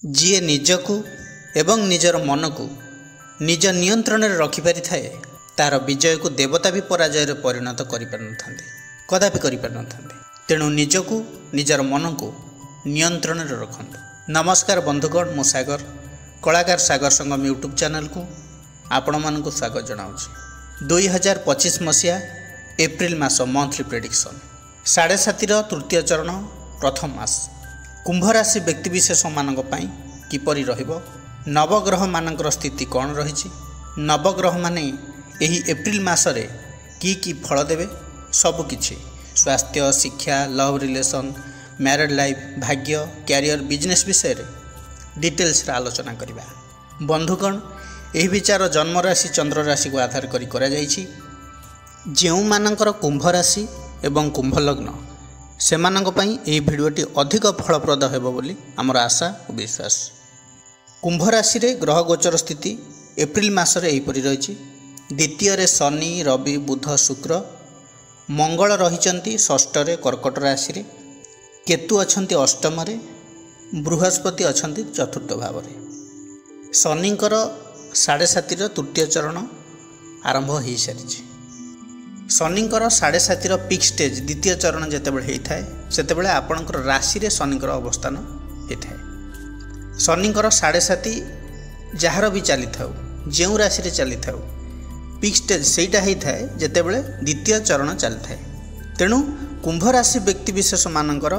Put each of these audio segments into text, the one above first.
ଯିଏ ନିଜକୁ ଏବଂ ନିଜର ମନକୁ ନିଜ ନିୟନ୍ତ୍ରଣରେ ରଖିପାରି ଥାଏ ତାର ବିଜୟକୁ ଦେବତା ବି ପରାଜୟରେ ପରିଣତ କରିପାରିନଥାନ୍ତି, କଦାପି କରିପାରିନଥାନ୍ତି। ତେଣୁ ନିଜକୁ ନିଜର ମନକୁ ନିୟନ୍ତ୍ରଣରେ ରଖନ୍ତୁ। ନମସ୍କାର ବନ୍ଧୁଗଣ, ମୁଁ ସାଗର, କଳାକାର ସାଗର ସଙ୍ଗମ ୟୁଟ୍ୟୁବ୍ ଚ୍ୟାନେଲକୁ ଆପଣମାନଙ୍କୁ ସ୍ୱାଗତ ଜଣାଉଛି। 2025 ମସିହା ଏପ୍ରିଲ ମାସ ମନ୍ଥଲି ପ୍ରେଡିକ୍ସନ୍ 7.5ର ତୃତୀୟ ଚରଣ ପ୍ରଥମ ମାସ କୁମ୍ଭ ରାଶି ବ୍ୟକ୍ତିବିଶେଷମାନଙ୍କ ପାଇଁ କିପରି ରହିବ, ନବଗ୍ରହମାନଙ୍କର ସ୍ଥିତି କ'ଣ ରହିଛି, ନବଗ୍ରହମାନେ ଏହି ଏପ୍ରିଲ ମାସରେ କି ଫଳ ଦେବେ, ସବୁକିଛି ସ୍ୱାସ୍ଥ୍ୟ, ଶିକ୍ଷା, ଲଭ୍ ରିଲେସନ୍, ମ୍ୟାରେଡ୍ ଲାଇଫ୍, ଭାଗ୍ୟ, କ୍ୟାରିୟର, ବିଜନେସ୍ ବିଷୟରେ ଡିଟେଲ୍ସରେ ଆଲୋଚନା କରିବା। ବନ୍ଧୁଗଣ, ଏହି ବିଚାର ଜନ୍ମରାଶି ଚନ୍ଦ୍ରରାଶିକୁ ଆଧାର କରି କରାଯାଇଛି। ଯେଉଁମାନଙ୍କର କୁମ୍ଭ ରାଶି ଏବଂ କୁମ୍ଭ ଲଗ୍ନ ସେମାନଙ୍କ ପାଇଁ ଏହି ଭିଡ଼ିଓଟି ଅଧିକ ଫଳପ୍ରଦ ହେବ ବୋଲି ଆମର ଆଶା ଓ ବିଶ୍ୱାସ। କୁମ୍ଭ ରାଶିରେ ଗ୍ରହ ଗୋଚର ସ୍ଥିତି ଏପ୍ରିଲ ମାସରେ ଏହିପରି ରହିଛି। ଦ୍ୱିତୀୟରେ ଶନି, ରବି, ବୁଧ, ଶୁକ୍ର, ମଙ୍ଗଳ ରହିଛନ୍ତି ଷଷ୍ଠରେ କର୍କଟ ରାଶିରେ, କେତୁ ଅଛନ୍ତି ଅଷ୍ଟମରେ, ବୃହସ୍ପତି ଅଛନ୍ତି ଚତୁର୍ଥ ଭାବରେ। ଶନିଙ୍କର 7.5ର ତୃତୀୟ ଚରଣ ଆରମ୍ଭ ହୋଇସାରିଛି। ଶନିଙ୍କର 7.5ର ପିକ୍ ଷ୍ଟେଜ୍ ଦ୍ୱିତୀୟ ଚରଣ ଯେତେବେଳେ ହୋଇଥାଏ ସେତେବେଳେ ଆପଣଙ୍କର ରାଶିରେ ଶନିଙ୍କର ଅବସ୍ଥାନ ହୋଇଥାଏ। ଶନିଙ୍କର 7.5 ଯାହାର ବି ଚାଲିଥାଉ, ଯେଉଁ ରାଶିରେ ଚାଲିଥାଉ, ପିକ୍ ଷ୍ଟେଜ୍ ସେଇଟା ହୋଇଥାଏ ଯେତେବେଳେ ଦ୍ୱିତୀୟ ଚରଣ ଚାଲିଥାଏ। ତେଣୁ କୁମ୍ଭ ରାଶି ବ୍ୟକ୍ତିବିଶେଷମାନଙ୍କର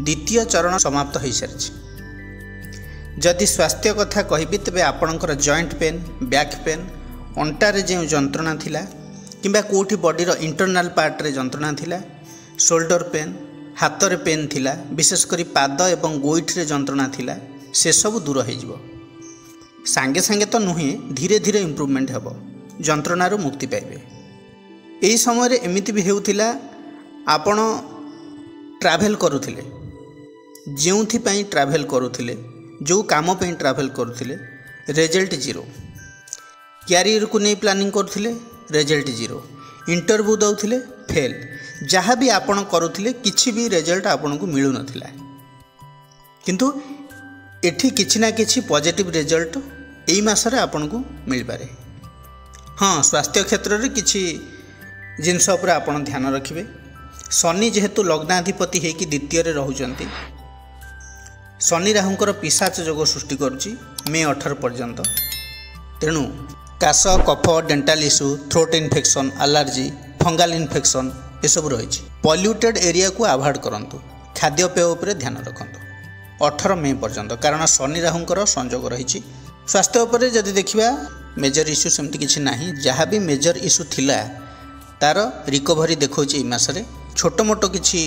ଦ୍ୱିତୀୟ ଚରଣ ସମାପ୍ତ ହୋଇସାରିଛି। ଯଦି ସ୍ୱାସ୍ଥ୍ୟ କଥା କହିବି ତେବେ ଆପଣଙ୍କର ଜଏଣ୍ଟ ପେନ୍, ବ୍ୟାକ୍ ପେନ୍, ଅଣ୍ଟାରେ ଯେଉଁ ଯନ୍ତ୍ରଣା ଥିଲା କିମ୍ବା କେଉଁଠି ବଡ଼ିର ଇଣ୍ଟରନାଲ୍ ପାର୍ଟରେ ଯନ୍ତ୍ରଣା ଥିଲା, ସୋଲ୍ଡର ପେନ୍, ହାତରେ ପେନ୍ ଥିଲା, ବିଶେଷ କରି ପାଦ ଏବଂ ଗୋଇଠିରେ ଯନ୍ତ୍ରଣା ଥିଲା, ସେସବୁ ଦୂର ହୋଇଯିବ। ସାଙ୍ଗେ ସାଙ୍ଗେ ତ ନୁହେଁ, ଧୀରେ ଧୀରେ ଇମ୍ପ୍ରୁଭମେଣ୍ଟ ହେବ, ଯନ୍ତ୍ରଣାରୁ ମୁକ୍ତି ପାଇବେ। ଏହି ସମୟରେ ଏମିତି ବି ହେଉଥିଲା, ଆପଣ ଟ୍ରାଭେଲ୍ କରୁଥିଲେ, ଯେଉଁଥିପାଇଁ ଟ୍ରାଭେଲ୍ କରୁଥିଲେ, ଯେଉଁ କାମ ପାଇଁ ଟ୍ରାଭେଲ୍ କରୁଥିଲେ, ରେଜଲ୍ଟ ଜିରୋ। କ୍ୟାରିୟରକୁ ନେଇ ପ୍ଲାନିଂ କରୁଥିଲେ, ରେଜଲ୍ଟ ଜିରୋ। ଇଣ୍ଟରଭ୍ୟୁ ଦେଉଥିଲେ, ଫେଲ୍। ଯାହା ବି ଆପଣ କରୁଥିଲେ କିଛି ବି ରେଜଲ୍ଟ ଆପଣଙ୍କୁ ମିଳୁନଥିଲା। କିନ୍ତୁ ଏଠି କିଛି ନା କିଛି ପଜିଟିଭ୍ ରେଜଲ୍ଟ ଏଇ ମାସରେ ଆପଣଙ୍କୁ ମିଳିପାରେ। ହଁ, ସ୍ୱାସ୍ଥ୍ୟ କ୍ଷେତ୍ରରେ କିଛି ଜିନିଷ ଉପରେ ଆପଣ ଧ୍ୟାନ ରଖିବେ। ଶନି ଯେହେତୁ ଲଗ୍ନାଧିପତି ହେଇକି ଦ୍ୱିତୀୟରେ ରହୁଛନ୍ତି, ଶନି ରାହୁଙ୍କର ପିଶାଚ ଯୋଗ ସୃଷ୍ଟି କରୁଛି ମେ 18 ପର୍ଯ୍ୟନ୍ତ। ତେଣୁ କାଶ, cough, dental issue, throat infection, allergy, fungal infection ଏସବୁ ରହିଛି। ପଲ୍ୟୁଟେଡ୍ ଏରିଆକୁ ଆଭଏଡ଼୍ କରନ୍ତୁ। ଖାଦ୍ୟପେୟ ଉପରେ ଧ୍ୟାନ ରଖନ୍ତୁ 18 ମେ ପର୍ଯ୍ୟନ୍ତ, କାରଣ ଶନି ରାହୁଙ୍କର ସଂଯୋଗ ରହିଛି। ସ୍ୱାସ୍ଥ୍ୟ ଉପରେ ଯଦି ଦେଖିବା, ମେଜର ଇସ୍ୟୁ ସେମିତି କିଛି ନାହିଁ। ଯାହା ବି ମେଜର ଇସ୍ୟୁ ଥିଲା ତା'ର ରିକଭରି ଦେଖାଉଛି ଏଇ ମାସରେ। ଛୋଟ ମୋଟ କିଛି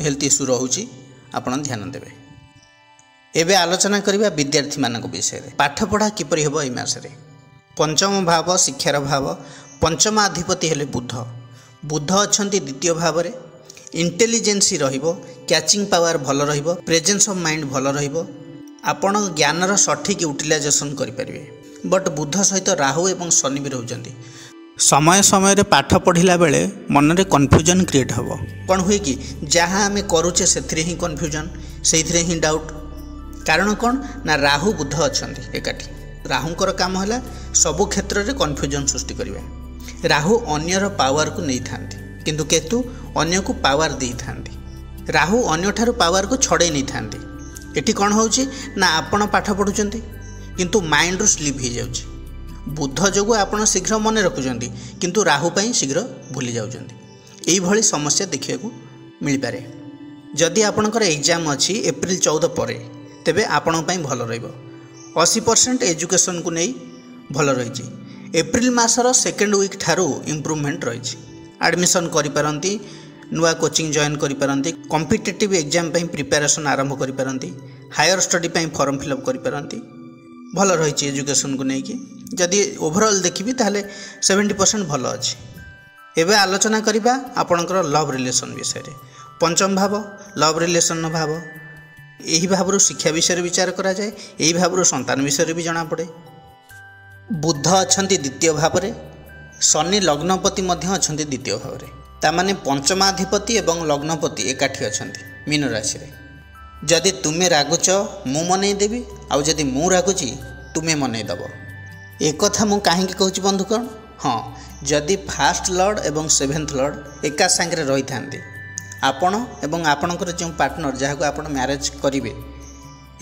ହେଲ୍ଥ ଇସ୍ୟୁ ରହୁଛି, ଆପଣ ଧ୍ୟାନ ଦେବେ। ଏବେ ଆଲୋଚନା କରିବା ବିଦ୍ୟାର୍ଥୀମାନଙ୍କ ବିଷୟରେ। ପାଠପଢ଼ା କିପରି ହେବ ଏଇ ମାସରେ। ପଞ୍ଚମ ଭାବ ଶିକ୍ଷାର ଭାବ, ପଞ୍ଚମାଧିପତି ହେଲେ ବୁଧ। ବୁଧ ଅଛନ୍ତି ଦ୍ୱିତୀୟ ଭାବରେ। ଇଣ୍ଟେଲିଜେନ୍ସି ରହିବ, କ୍ୟାଚିଂ ପାୱାର ଭଲ ରହିବ, ପ୍ରେଜେନ୍ସ ଅଫ୍ ମାଇଣ୍ଡ ଭଲ ରହିବ, ଆପଣ ଜ୍ଞାନର ସଠିକ୍ ୟୁଟିଲାଇଜେସନ୍ କରିପାରିବେ। ବଟ୍ ବୁଧ ସହିତ ରାହୁ ଏବଂ ଶନି ବି ରହୁଛନ୍ତି। ସମୟ ସମୟରେ ପାଠ ପଢ଼ିଲା ବେଳେ ମନରେ କନଫ୍ୟୁଜନ୍ କ୍ରିଏଟ୍ ହେବ। କ'ଣ ହୁଏ କି, ଯାହା ଆମେ କରୁଛେ ସେଥିରେ ହିଁ କନଫ୍ୟୁଜନ୍, ସେଇଥିରେ ହିଁ ଡାଉଟ୍। କାରଣ କ'ଣ ନା, ରାହୁ ବୁଧ ଅଛନ୍ତି ଏକାଠି। ରାହୁଙ୍କର କାମ ହେଲା ସବୁ କ୍ଷେତ୍ରରେ କନଫ୍ୟୁଜନ୍ ସୃଷ୍ଟି କରିବା। ରାହୁ ଅନ୍ୟର ପାୱାରକୁ ନେଇଥାନ୍ତି, କିନ୍ତୁ କେତୁ ଅନ୍ୟକୁ ପାୱାର ଦେଇଥାନ୍ତି। ରାହୁ ଅନ୍ୟଠାରୁ ପାୱାରକୁ ଛଡ଼େଇ ନେଇଥାନ୍ତି। ଏଠି କ'ଣ ହେଉଛି ନା, ଆପଣ ପାଠ ପଢ଼ୁଛନ୍ତି କିନ୍ତୁ ମାଇଣ୍ଡରୁ ସ୍ଲିପ୍ ହୋଇଯାଉଛି। ବୁଧ ଯୋଗୁଁ ଆପଣ ଶୀଘ୍ର ମନେ ରଖୁଛନ୍ତି କିନ୍ତୁ ରାହୁ ପାଇଁ ଶୀଘ୍ର ଭୁଲି ଯାଉଛନ୍ତି। ଏଇଭଳି ସମସ୍ୟା ଦେଖିବାକୁ ମିଳିପାରେ। ଯଦି ଆପଣଙ୍କର ଏକ୍ଜାମ୍ ଅଛି ଏପ୍ରିଲ 14 ପରେ, ତେବେ ଆପଣଙ୍କ ପାଇଁ ଭଲ ରହିବ। 80% ଏଜୁକେସନ୍କୁ ନେଇ ଭଲ ରହିଛି। ଏପ୍ରିଲ ମାସର ସେକେଣ୍ଡ ୱିକ୍ ଠାରୁ ଇମ୍ପ୍ରୁଭମେଣ୍ଟ ରହିଛି। ଆଡ଼ମିସନ୍ କରିପାରନ୍ତି, ନୂଆ କୋଚିଂ ଜଏନ୍ କରିପାରନ୍ତି, କମ୍ପିଟେଟିଭ୍ ଏକ୍ଜାମ୍ ପାଇଁ ପ୍ରିପାରେସନ୍ ଆରମ୍ଭ କରିପାରନ୍ତି, ହାୟର ଷ୍ଟଡ଼ି ପାଇଁ ଫର୍ମ ଫିଲ୍ଅପ୍ କରିପାରନ୍ତି। ଭଲ ରହିଛି ଏଜୁକେସନ୍କୁ ନେଇକି। ଯଦି ଓଭରଅଲ୍ ଦେଖିବି ତାହେଲେ 70% ଭଲ ଅଛି। ଏବେ ଆଲୋଚନା କରିବା ଆପଣଙ୍କର ଲଭ୍ ରିଲେସନ୍ ବିଷୟରେ। ପଞ୍ଚମ ଭାବ ଲଭ୍ ରିଲେସନ୍ର ଭାବ। ଏହି ଭାବରୁ ଶିକ୍ଷା ବିଷୟରେ ବିଚାର କରାଯାଏ। ଏହି ଭାବରୁ ସନ୍ତାନ ବିଷୟରେ ବି ଜଣାପଡ଼େ। ବୁଧ ଅଛନ୍ତି ଦ୍ୱିତୀୟ ଭାବରେ, ଶନି ଲଗ୍ନପତି ମଧ୍ୟ ଅଛନ୍ତି ଦ୍ୱିତୀୟ ଭାବରେ। ତାମାନେ ପଞ୍ଚମାଧିପତି ଏବଂ ଲଗ୍ନପତି ଏକାଠି ଅଛନ୍ତି ମୀନ ରାଶିରେ। जदि तुमे रागुच मु मनईदेवी आउ जदि मु रागुची तुमे मनईदेव। एक कथा मु कहीं कहूँ बंधुगण, हाँ जदि फास्ट लॉर्ड एवं सेवेंथ लॉर्ड एका सांगे रही था आपण एवं आपणकर जो पार्टनर जहाँ आप मैरेज करेंगे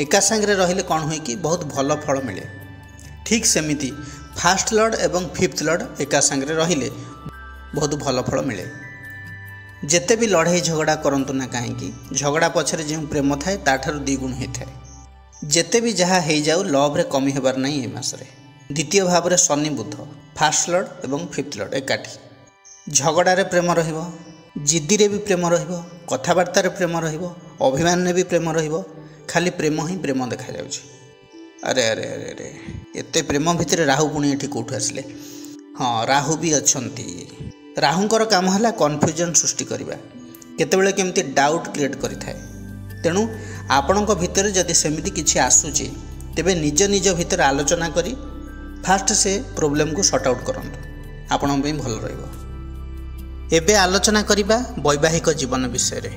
एका सांगे रहिले कौन हुए कि बहुत भल फल मिले। ठीक सेमिति फास्ट लॉर्ड एवं फिफ्थ लॉर्ड एका सांगे रहिले बहुत भल फल मिले। जेते भी लड़ाई झगड़ा करंतु ना कहीं झगड़ा पछरे जो प्रेम थाए ताठारु द्विगुण होता है। जेते भी जहाँ हो जाऊ लव रे कमी होबार नहीं ए मासरे। द्वितीय भाव में शनि बुध फास्ट लॉर्ड एवं फिफ्थ लॉर्ड एकाठी झगड़ारे प्रेम रहिबो, जिद्दी रे भी प्रेम रहिबो, कथाबार्ता रे प्रेम रहिबो, अभिमान रे भी प्रेम रहिबो। खाली प्रेम ही प्रेम देखा जाउछि। अरे अरे अरे अरे एते प्रेम भितर राहु पुणी एठी कोठु आसले। हाँ राहु भी अछंती। राहुंकर काम है कन्फ्यूजन सृष्टि करवा, केतेबेले केमती डाउट क्रिएट करिथाए। तेणु आपणक भितर जदि सेमिति किछि आसुछि तेबे निज निज भितर आलोचना करी फास्ट से प्रॉब्लम को सॉर्ट आउट करंतु, आपन पे भल रहइबो। एबे आलोचना करिबा वैवाहिक जीवन विषय रे।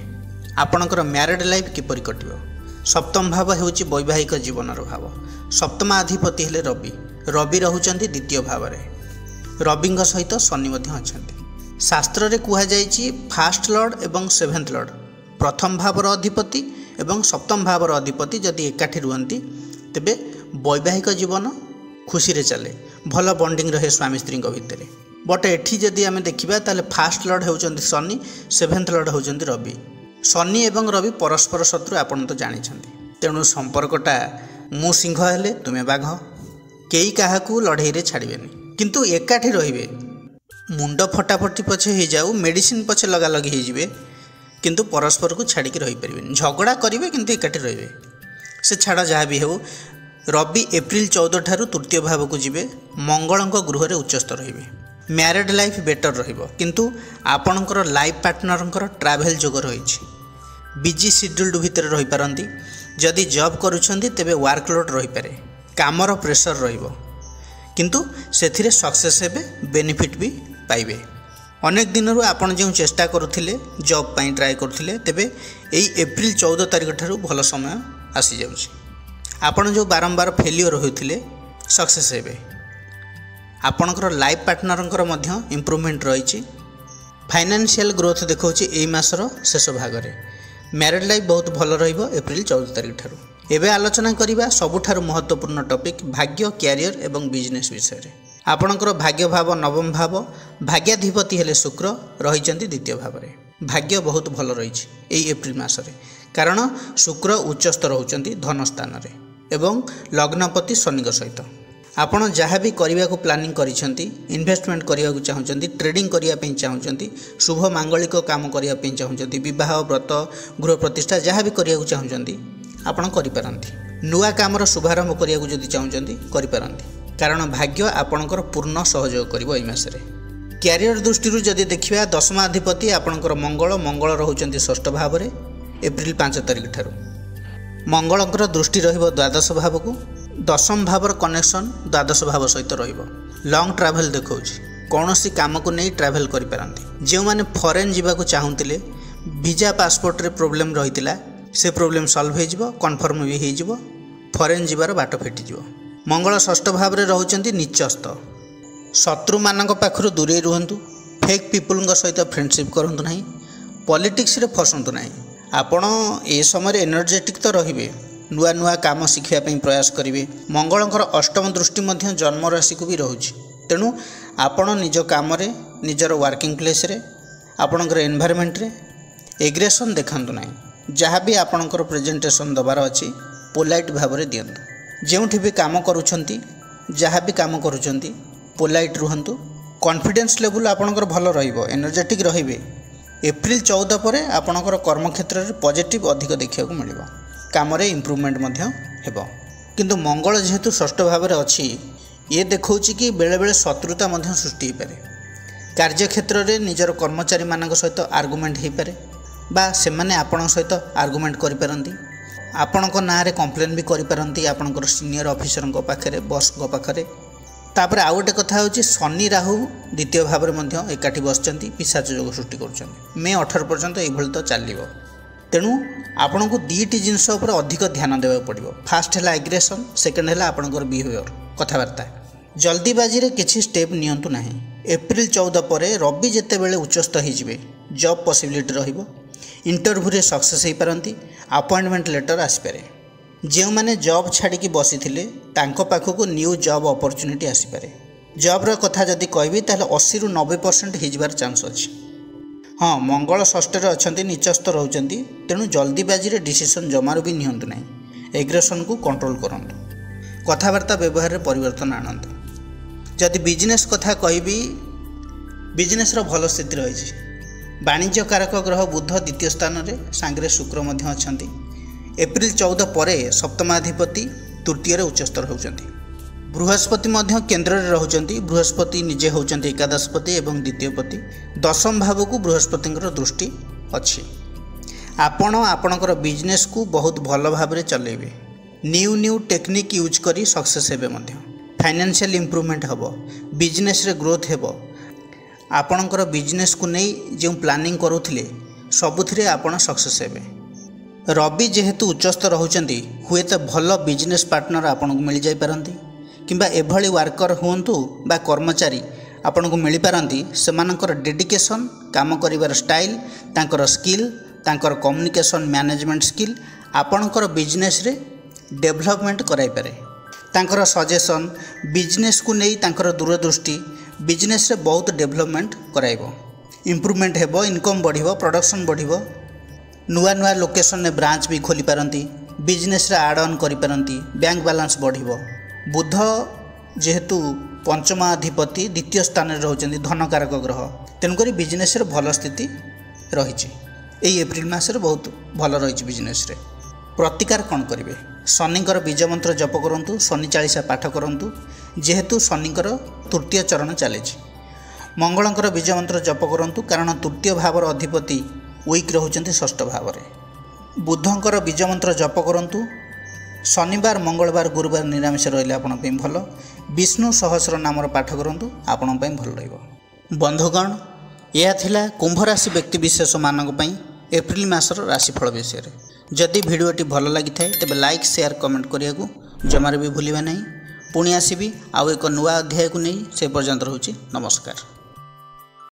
आपणकर मैरिड लाइफ किपरि कटिबो। सप्तम भाव हेउछि वैवाहिक जीवनर भाव। सप्तमाधिपति हेले रवि। रवि रहुचंती द्वितीय भाव रे। रविंग सहित शनि मध्य अछंती। शास्त्र रे कुहा जायछि फास्ट लॉर्ड एवं सेवेंथ लॉर्ड प्रथम भावर अधिपति एवं सप्तम भावर अधिपति जदि एकाठी रुहंती तेबे वैवाहिक जीवन खुशी रे चले, भल बॉन्डिंग रहे स्वामी स्त्री भितर। बट एठी जदि आमे देखिबा ताले फास्ट लॉर्ड हेउचंती शनि, सेवेंथ लॉर्ड हेउचंती रवि। शनि एवं रवि परस्पर शत्रु आपण तो जानिछंती। तेणु संपर्कटा मु सिंह हेले तुमे बाघ, केई काहाकू लड़ाई रे छाड़िबेनी, किंतु एकाठी रहिबे। मुंड फटाफटी पछे हो जाऊ, मेडिसिन पछे लगा लगी हो जिवे, किंतु परस्पर को छाड़ी रही पारिबेनी। झगड़ा करिवे किंतु एकाठी रहिबे। से छाड़ जहाँ भी हो। रवि एप्रिल 14 ठारू तृतीय भाव को जिवे, मंगलंक गृह रे उच्चस्थ रहिबे। मैरिड लाइफ बेटर रहिबो, किंतु आपणकर लाइफ पार्टनरंकर ट्रैवल जोग रहिछि। बिजी शेड्यूल्ड भितर रही पारंती। जदि जॉब करूछंती तेबे वर्कलोड रही पारे, कामर प्रेशर रहिबो, किंतु सेथिरे सक्सेस हेबे, बेनिफिट भी पाइबे। अनेक दिनरू आपण जो चेष्टा करुथिले जॉब पाई ट्राई करुथिले तेबे एई एप्रिल 14 तारिख ठारू भल समय आसी जाउछि। आपण जो बारंबार फेलियर होइथिले सक्सेस हेबे। आपणकर लाइफ पार्टनरंकर मध्य इम्प्रूवमेंट रही। फाइनेंशियल ग्रोथ देखौछि एई मासर शेष भागरे। मैरिड लाइफ बहुत भल रहिबो एप्रिल 14 तारिख ठारू। एबे आलोचना करिबा सबुठारु महत्वपूर्ण टॉपिक भाग्य, कैरियर एवं बिजनेस विषय रे। आपणकर भाग्य भाव नवम भाव, भाग्याधिपति हेले शुक्र रहिचंती द्वितीय भाव रे। भाग्य बहुत भल रहिछि एई एप्रिल मासरे, कारण शुक्र उच्चस्थ रहउचंती धन स्थान रे एवं लग्नपति शनि सहित। आपण जहाँ भी करने को प्लानिंग करिसेंती, इन्वेस्टमेंट करने को चाहूँगी, ट्रेडिंग करने चाहूँगी, शुभ मांगलिक काम करने चाहूँगी, विवाह व्रत गृह प्रतिष्ठा जहाँ भी करने को चाहूँगी आपड़ करिपारंती। नुआ कामर शुभारंभ करने को जदि चाहूँगी करिपारंती, कारण भाग्य आपणकर पूर्ण सहयोग करिबो एई मासरे। कैरियर दृष्टि जदि देखिबा दशमाधिपति आपणकर मंगल, मंगल रहउचंती षष्ठ भाव रे एप्रिल 5 तारिख ठारू। मंगलकर दृष्टि रहिबो द्वादश भाव को। दशम भावर कनेक्शन द्वादश भाव सहित रहिबो। लॉन्ग ट्रैवल देखौछि, कौनसी काम को नहीं ट्रैवल करि पारंती। जो माने फॉरेन जीवा को चाहूतिले, वीजा पासपोर्ट रे प्रॉब्लम रहितिला, से प्रॉब्लम सॉल्व हो जिवो, कन्फर्म भी हो जिवो, फॉरेन जीवार बाट फेटी जिवो। मंगल षष्ठ भाव रे रहउचंती नीचस्थ। शत्रु मानक पाखरु दूरे रुहंतु, फेक पीपल सहित फ्रेंडशिप करंतु नहीं, पॉलिटिक्स रे फसंतु नहीं। आपण ए समय एनर्जेटिक तो रहिबे, नुआ नुआ काम शिखापी प्रयास करेंगे। मंगलंकर अष्टम दृष्टि मध्य जन्म राशि को भी रोचे। तेणु आपण निज काम रे, निजर वर्किंग प्लेस रे, आपणकर एनवायरमेंट रे एग्रेसन देखंतु नहीं। जहाँ भी आपणकर प्रेजेंटेशन दबार अच्छी पोलाइट भाव में दियंतु। जोठी भी काम करुछंती, जहाँ भी काम करुछंती पोलाइट रुहंतु। कॉन्फिडेंस लेवल आपणकर भल रहिबो, एनर्जेटिक रहिबे। एप्रिल 14 पर आपणकर कर्मक्षेत्र में पॉजिटिव अधिक देखा मिलिबो, काम रे इम्प्रूवमेंट मध्य हेबो। किंतु मंगल जेहेतु षष्ठ भाव में अच्छी, ये देखौछि कि बेले बेले शत्रुता मध्य सृष्टि हो पारे। कार्यक्षेत्र में निजर कर्मचारी मानक सहित आर्गुमेंट हो पारे, बा से माने आपण सहित आर्गुमेंट करि पारंती। आपणक नाँ रे कंप्लेन भी करि पारंती आपणकर सीनियर ऑफिसर पाखरे, बॉस पाखरे। तापर आउ गोटे कथा होछि शनि राहु द्वितीय भाव में मध्य एकाठी बसचंती, पिशाच योग सृष्टि करुछंती। मे 18 पर्यंत एभଳି तो चलिबो। तेणु आपन को दुईटी जिनस अधिक ध्यान देवा पड़ो। फास्ट है एग्रेसन, सेकेंड है आपंकर बिहेवियर कथबार्ता। जल्दीबाजी रे किसी स्टेप नियंतु नहीं। एप्रिल 14 पर रवि जितेबाला उच्चस्थ हो जॉब पॉसिबिलिटी रहिबो। इंटरव्यू रे सक्सेस हो पारती, अपॉइंटमेंट लेटर आसीपे। जो मैंने जॉब छाड़ी बसी थे तांको पाखक न्यू जॉब अपॉर्चुनिटी आसीपे। जॉब्र कथा जदि कहबी ताहले 80 ରୁ 90% होबार चांस अच्छी। हाँ, मंगल षष्ठे अच्छा नीचस्थ रोचंती, तेणु जल्दीबाजी रे डिसीजन जमारू भी नियंतु नहीं। एग्रेसन को कंट्रोल करंतु, कथबार्ता व्यवहार में परिवर्तन आणंतु। जदि बिजनेस कथा कहबी, बिजनेस रो भल स्थिति रही। वाणिज्य कारक ग्रह बुध द्वितीय स्थान में सांगे शुक्र अच्छा। एप्रिल 14 पर सप्तमाधिपति तृतीय उच्चस्थ होती। बृहस्पति केन्द्र में रोचंती। बृहस्पति निजे होचंती एकादशपति एवं द्वितीयपति। दशम भाव को बृहस्पति दृष्टि अच्छी। आपण आपणकर बिजनेस को बहुत भल भाव चलेबे। न्यू टेक्निक यूज करी सक्सेस हेबे। फाइनेंशियल इंप्रूवमेंट हेबो, बिजनेस रे ग्रोथ हेबो। आपणकर बिजनेस को नहीं जो प्लानिंग करुथिले सबुथिरे आपण सक्सेस हेबे। रवि जेहेतु उच्चस्थ रहउचंती, हुए तो भल बिजनेस पार्टनर आपन को मिल जाई पारंती, किंबा एभली वर्कर हुंतु बा कर्मचारी आपन को मिल पारंती। सेमानकर डेडिकेशन, काम करिवार स्टाइल, तांकर स्किल, तांकर कम्युनिकेशन मैनेजमेंट स्किल आपणकर बिजनेस रे डेवलपमेंट कराई पारे। तांकर सजेशन, बिजनेस को नहीं तांकर दूरदृष्टि बिजनेस रे बहुत डेवलपमेंट कराइबो। इंप्रूवमेंट हेबो, इनकम बढ़िबो, प्रोडक्शन बढ़िबो। नुआ लोकेशन ने ब्रांच भी खोली पारंती, बिजनेस रे आड ऑन करि पारंती, बैंक बैलेंस बढ़िबो। बुध जेहेतु पंचमाधिपति द्वितीय स्थान में रोचंती, धनकारक ग्रह, तेणुक बिजनेस रे भल स्थिति रही। एप्रिल मास रे बहुत भल रही बिजनेस रे। प्रतिकार कौन करेंगे? शनिकर बीज मंत्र जप करूँ, शनि चालीसा पाठ करूँ, जेहेतु शनिकर तृतीय चरण चली। मंगलकर बीज मंत्र जप करूँ, कारण तृतीय भावर अधिपति वीक रोचंती षष्ठ भाव में। बुधंकर बीज मंत्र जप करूँ, शनिवार मंगलवार गुरुवार निरामिष रहिले आपण भल। विष्णु सहस्र नामर पाठ करूँ, आपण भल रहिबो। बंधुगण, यह थिला कुंभ राशि व्यक्ति विशेष मानक एप्रिल मासर राशिफल विषय रे। जदि भिडियोटी भल लगी थाए तेबे लाइक शेयर कमेंट करिया को जमारे भी भूलिबा नहीं। पुणी आसीबी आउ एक नुआ अध्याय को नहीं। से पर्यंत रहूची नमस्कार।